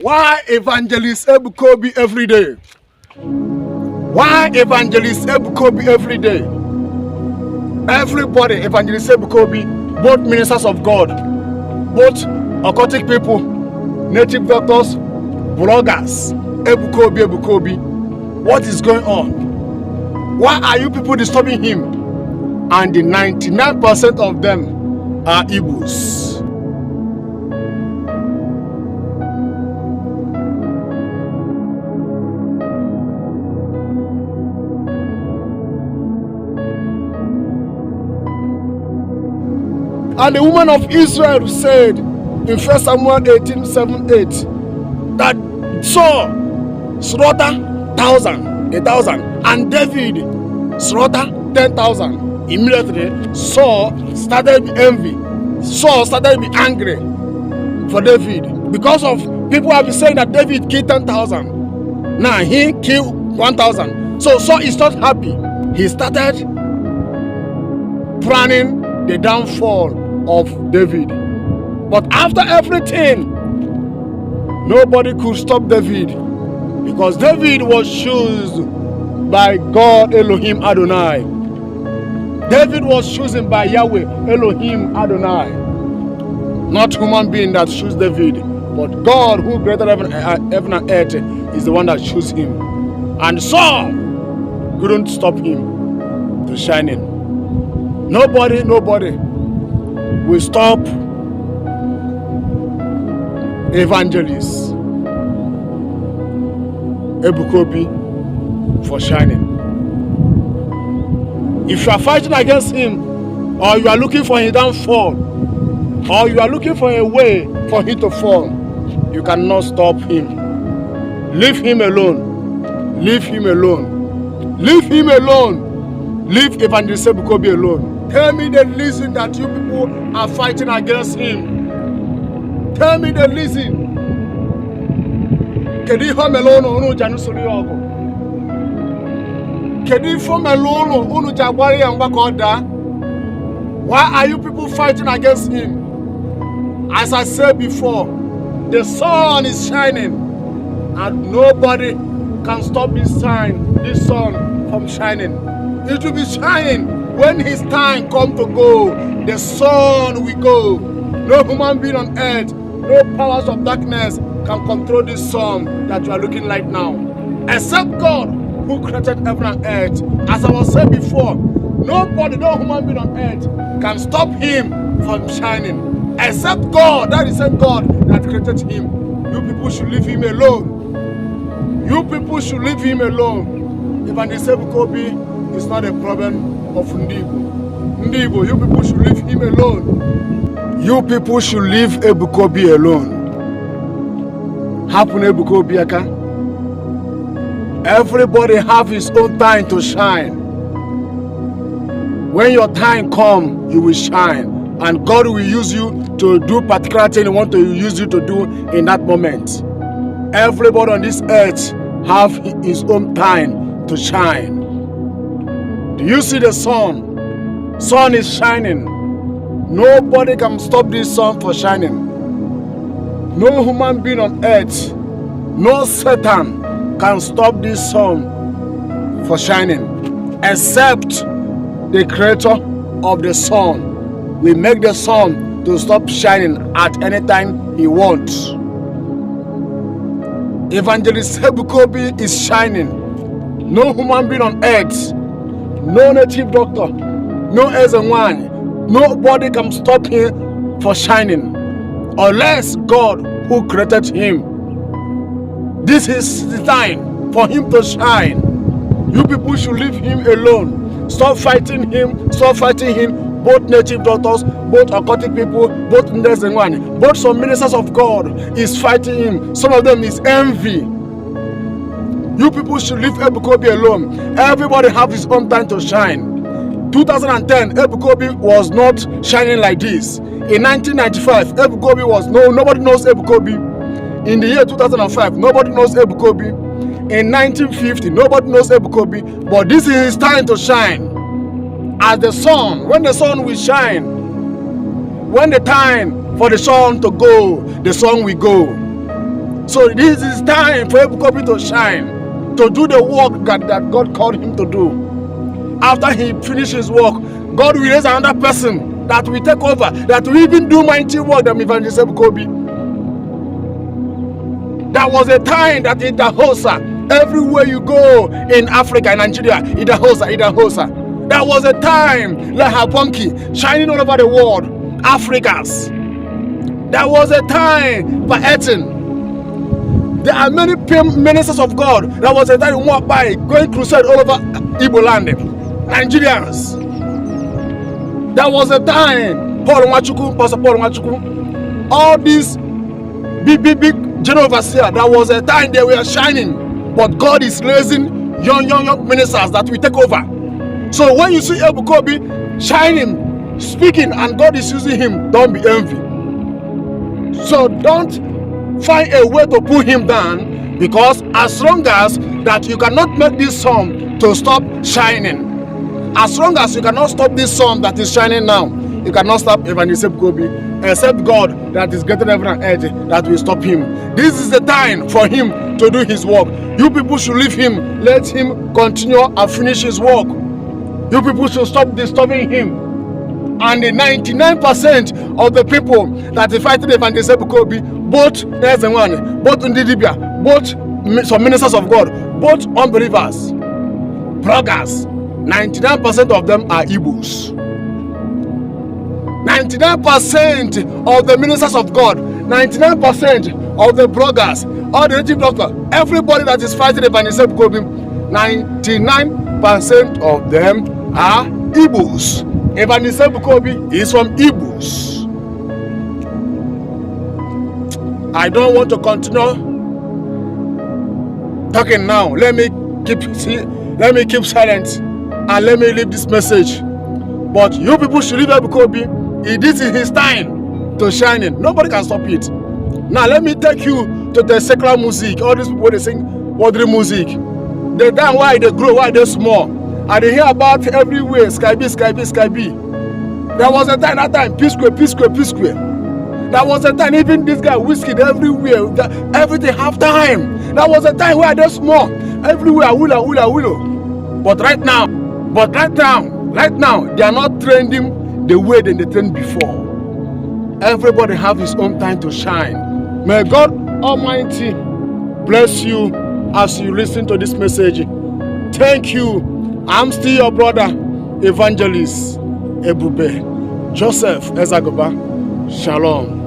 Why Evangelist Ebuka Obi every day? Why Evangelist Ebuka Obi every day? Everybody, Evangelist Ebuka Obi, both ministers of God, both occultic people, native doctors, bloggers, Ebuka Obi, Ebuka Obi. What is going on? Why are you people disturbing him? And the 99% of them are Igbos. And the woman of Israel said in 1 Samuel 18:7-8 that Saul slaughter 1,000, and David slaughter 10,000. Immediately, Saul started envy. Saul started to be angry for David because of people have been saying that David killed 10,000. Now he killed 1,000. So Saul is not happy. He started planning the downfall of David. But after everything, nobody could stop David, because David was chosen by God Elohim Adonai. David was chosen by Yahweh Elohim Adonai. Not human being that chose David, but God who created heaven and earth is the one that chose him. And Saul couldn't stop him to shining. Nobody will stop Evangelist Ebuka Obi for shining. If you are fighting against him, or you are looking for his downfall, or you are looking for a way for him to fall, you cannot stop him. Leave him alone. Leave him alone. Leave him alone. Leave Evangelist Ebuka Obi alone. Tell me the reason that you people are fighting against him. Tell me the reason. Why are you people fighting against him? As I said before, the sun is shining, and nobody can stop this sun from shining. It will be shining. When his time come to go, the sun will go. No human being on earth, no powers of darkness can control this sun that you are looking right now, except God who created heaven and earth. As I was saying before, nobody, no human being on earth can stop him from shining, except God. That is the same God that created him. You people should leave him alone. You people should leave him alone. Evangelist Ebuka Obi is not a problem of Ndibo. You people should leave him alone. You people should leave Ebuka Obi alone. Happen Ebuka Obi aka. Everybody have his own time to shine. When your time come, you will shine, and God will use you to do particular thing He want to use you to do in that moment. Everybody on this earth have his own time to shine. Do you see the sun? Sun is shining. Nobody can stop this sun for shining. No human being on earth, no Satan can stop this sun for shining, except the creator of the sun will make the sun to stop shining at any time he wants. Evangelist Ebuka Obi is shining. No human being on earth, no native doctor, no S1, nobody can stop him for shining, unless God who created him. This is the time for him to shine. You people should leave him alone. Stop fighting him. Stop fighting him. Both native doctors, both occultic people, both S1, both some ministers of God is fighting him. Some of them is envy. You people should leave Ebuka Obi alone. Everybody have his own time to shine. 2010, Ebuka Obi was not shining like this. In 1995, Ebuka Obi was nobody knows Ebuka Obi. In the year 2005, nobody knows Ebuka Obi. In 1950, nobody knows Ebuka Obi. But this is his time to shine. As the sun, when the sun will shine, when the time for the sun to go, the sun will go. So this is time for Ebuka Obi to shine, to do the work that God called him to do. After he finishes his work, God will raise another person that will take over, that will even do mighty work than Evangelist Ebuka Obi. There was a time that Idahosa, everywhere you go in Africa, in Nigeria, Idahosa. There was a time like Haponki shining all over the world, Africans. There was a time for Etin. There are many ministers of God. There was a time in Mwabai going crusade all over Igbo land, Nigerians. There was a time Pastor Paul Nwachukwu, all these big general overseer. There was a time they were shining, but God is raising young ministers that will take over. So when you see Ebuka Obi shining, speaking, and God is using him, don't be envy. So don't find a way to pull him down, because as long as that you cannot make this sun to stop shining, as long as you cannot stop this sun that is shining now, you cannot stop Evangelist Ebuka Obi, except God that is getting every edge that will stop him. This is the time for him to do his work. You people should leave him, let him continue and finish his work. You people should stop disturbing him. And the 99% of the people that are fighting Evangelist Ebuka Obi, both Ndidibia, both some ministers of God, both unbelievers, bloggers, 99% of them are Igbos. 99% of the ministers of God, 99% of the bloggers, all the native doctors, everybody that is fighting Evangelist Ebuka Obi, 99% of them are Igbos. Evangelist Ebuka Obi is from Igbos. I don't want to continue talking now. Let me keep silent and let me leave this message. But you people should leave Ebuka Obi. This is his time to shine in. Nobody can stop it. Now let me take you to the secular music. All these people, they sing worldly music. They dance why they grow, why they small. And they hear about everywhere, Sky B. There was a time, P-Square. There was a time, even this guy, Whiskey, everywhere, everything half time. There was a time where they're small, everywhere, willow. But right now, they are not trending the way that they trained before. Everybody have his own time to shine. May God Almighty bless you as you listen to this message. Thank you. I'm still your brother, Evangelist Ebube, Joseph Ezagoba. Shalom.